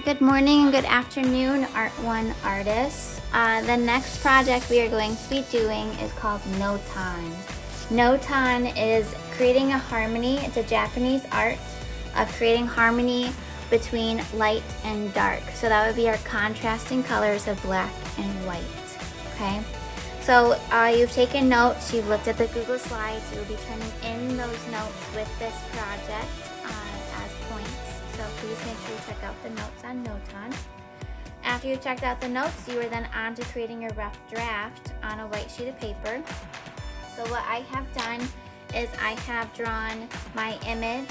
Good morning and good afternoon, ART1 artists. The next project we are going to be doing is called Notan. Notan is creating a harmony. It's a Japanese art of creating harmony between light and dark. So that would be our contrasting colors of black and white, okay? So you've taken notes, you've looked at the Google Slides, you'll be turning in those notes with this project as points. So please make sure you check out the notes on Notan. After you checked out the notes, you are then on to creating your rough draft on a white sheet of paper. So what I have done is I have drawn my image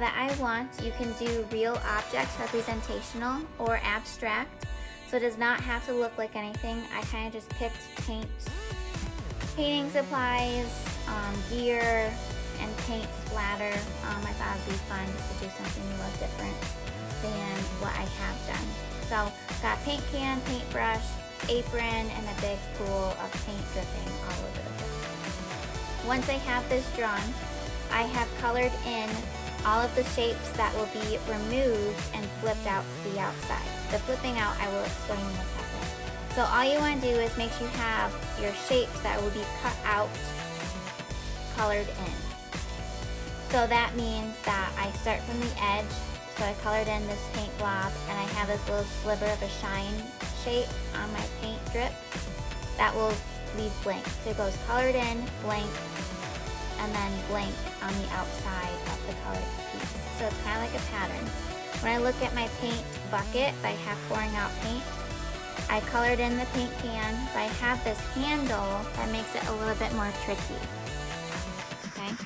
that I want. You can do real objects, representational, or abstract. So it does not have to look like anything. I kind of just picked painting supplies, gear, and paint splatter. I thought it'd be fun just to do something a little different than what I have done. So got paint can, paintbrush, apron, and a big pool of paint dripping all over the place. Once I have this drawn, I have colored in all of the shapes that will be removed and flipped out to the outside. The flipping out I will explain in a second. So all you want to do is make sure you have your shapes that will be cut out colored in. So that means that I start from the edge. So I colored in this paint blob and I have this little sliver of a shine shape on my paint drip that will leave blank. So it goes colored in, blank, and then blank on the outside of the colored piece. So it's kind of like a pattern. When I look at my paint bucket that I have pouring out paint, I colored in the paint can, but I have this handle that makes it a little bit more tricky. Okay?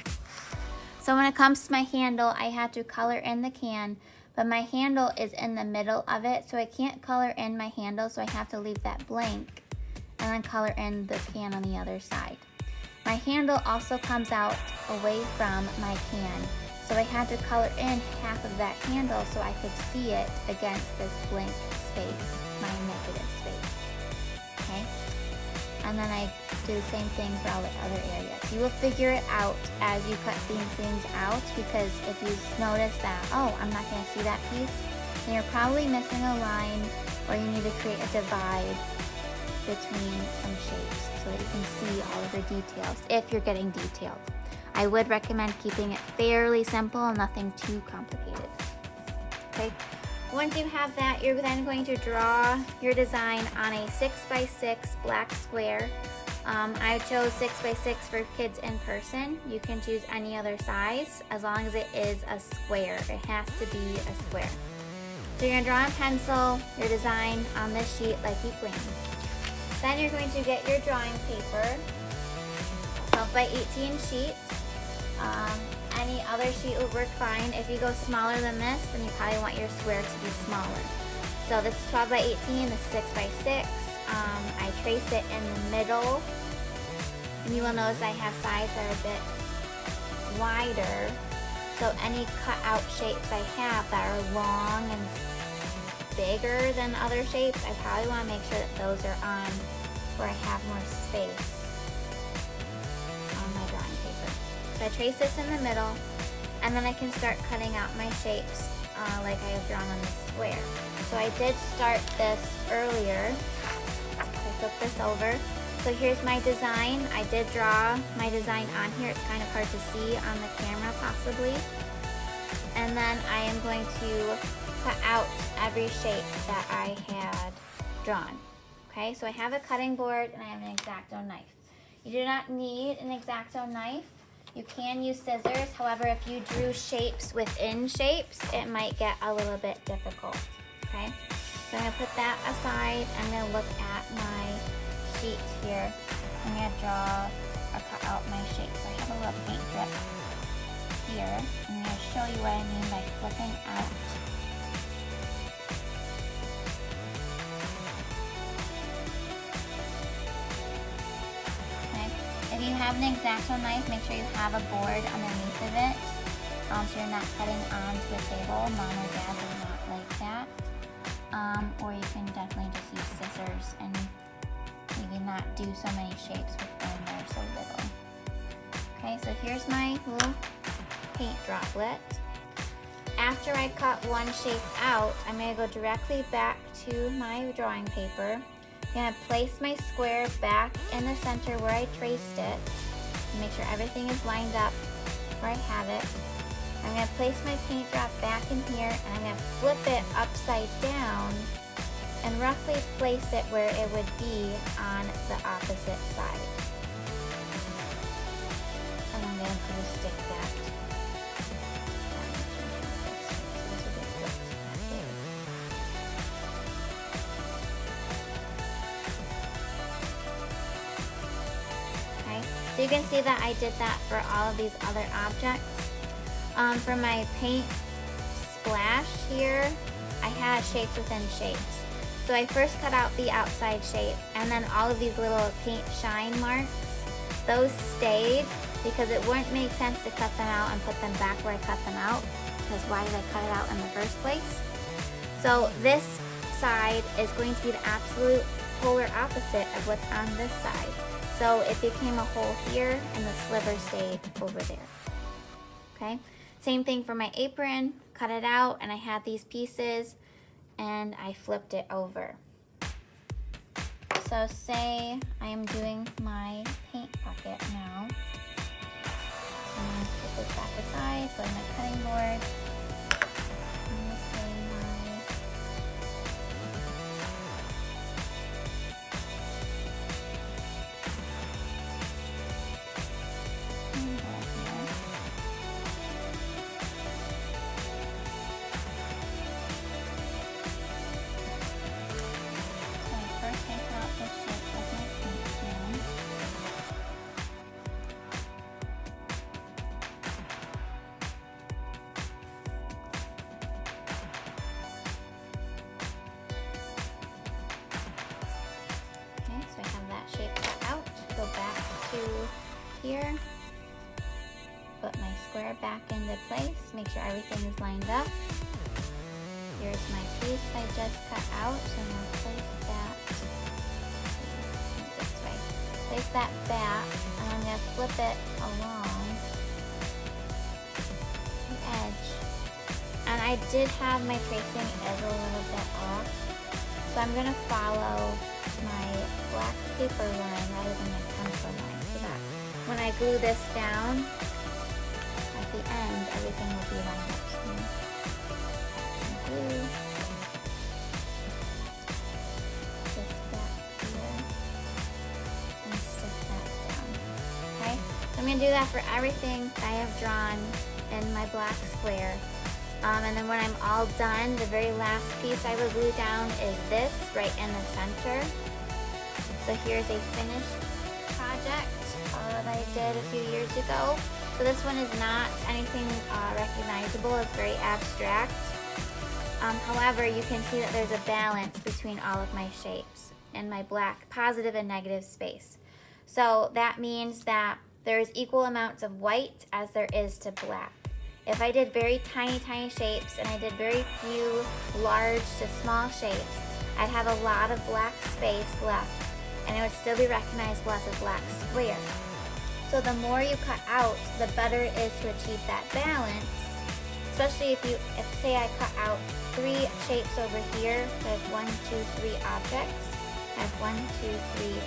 So when it comes to my handle, I had to color in the can, but my handle is in the middle of it, so I can't color in my handle, so I have to leave that blank and then color in the can on the other side. My handle also comes out away from my can, so I had to color in half of that handle so I could see it against this blank space, my negative space, okay? And then I do the same thing for all the other areas. You will figure it out as you cut these things out, because if you notice that, oh, I'm not gonna see that piece, then you're probably missing a line, or you need to create a divide between some shapes so that you can see all of the details if you're getting detailed. I would recommend keeping it fairly simple and nothing too complicated. Okay. Once you have that, you're then going to draw your design on a 6x6 black square. I chose 6x6 for kids in person. You can choose any other size as long as it is a square. It has to be a square. So you're going to draw in pencil your design on this sheet like you planned. Then you're going to get your drawing paper, 12x18 sheet. Any other sheet would work fine. If you go smaller than this, then you probably want your square to be smaller. So this is 12x18, this is 6x6. I trace it in the middle. And you will notice I have sides that are a bit wider. So any cut out shapes I have that are long and bigger than other shapes, I probably want to make sure that those are on where I have more space on my drawing paper. So I trace this in the middle, and then I can start cutting out my shapes like I have drawn on the square. So I did start this earlier. I flip this over. So here's my design. I did draw my design on here. It's kind of hard to see on the camera possibly. And then I am going to cut out every shape that I had drawn. Okay, so I have a cutting board and I have an X-Acto knife. You do not need an X-Acto knife. You can use scissors. However, if you drew shapes within shapes, it might get a little bit difficult. Okay, so I'm gonna put that aside. I'm gonna look at my sheet here. I'm gonna draw or cut out my shape. So I have a little paint drip here. I'm gonna show you what I mean by flipping out. If you have an X-Acto knife, make sure you have a board underneath of it, so you're not cutting onto a table. Mom or dad would not like that. Or you can definitely just use scissors and maybe not do so many shapes when they're so little. Okay, so here's my little paint droplet. after I cut one shape out, I'm going to go directly back to my drawing paper. I'm going to place my square back in the center where I traced it. Make sure everything is lined up where I have it. I'm going to place my paint drop back in here, and I'm going to flip it upside down and roughly place it where it would be on the opposite side. And I'm going to glue stick that. So you can see that I did that for all of these other objects. For my paint splash here, I had shapes within shapes. So I first cut out the outside shape, and then all of these little paint shine marks, those stayed because it wouldn't make sense to cut them out and put them back where I cut them out, because why did I cut it out in the first place? So this side is going to be the absolute polar opposite of what's on this side. So it became a hole here, and the sliver stayed over there. Okay, same thing for my apron. Cut it out, and I had these pieces, and I flipped it over. So say I am doing my paint bucket now. I'm going to put this back aside, go to my cutting board. I'm going to say here, put my square back into place, make sure everything is lined up. Here's my piece I just cut out, so I'm going to place that this way. Place that back, and I'm going to flip it along the edge. And I did have my tracing is a little bit off, so I'm going to follow my black paper line rather than my pencil line, so that when I glue this down, at the end, everything will be lined up. So some glue. This back here. And stick that down. Okay? So I'm going to do that for everything I have drawn in my black square. And then when I'm all done, the very last piece I will glue down is this right in the center. So here's a finished project that I did a few years ago. So this one is not anything recognizable, it's very abstract. However, you can see that there's a balance between all of my shapes in my black positive and negative space. So that means that there's equal amounts of white as there is to black. If I did very tiny shapes and I did very few large to small shapes, I'd have a lot of black space left, and it would still be recognizable as a black square. So the more you cut out, the better it is to achieve that balance, especially if say I cut out 3 shapes over here, so I have 1, 2, 3 objects, I have 1, 2, 3,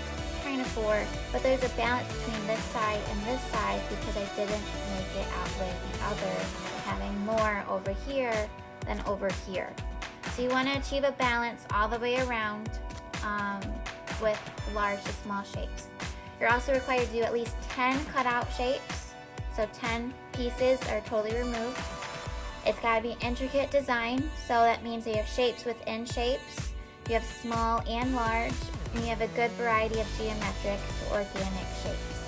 kind of 4, but there's a balance between this side and this side because I didn't make it outweigh the other, having more over here than over here. So you want to achieve a balance all the way around with large to small shapes. You're also required to do at least 10 cutout shapes, so 10 pieces are totally removed. It's got to be intricate design, so that means that you have shapes within shapes, you have small and large, and you have a good variety of geometric to organic shapes.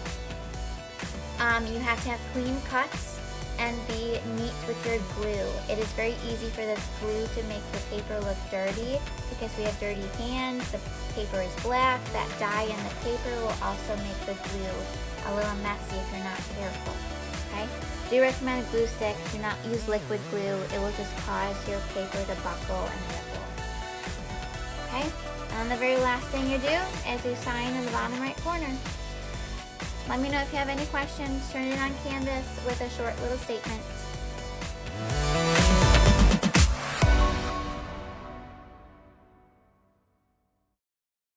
You have to have clean cuts and be neat with your glue. It is very easy for this glue to make your paper look dirty because we have dirty hands, the paper is black, that dye in the paper will also make the glue a little messy if you're not careful, okay? Do recommend a glue stick. Do not use liquid glue. It will just cause your paper to buckle and ripple, okay? And the very last thing you do is you sign in the bottom right corner. Let me know if you have any questions. Turn it on canvas with a short little statement.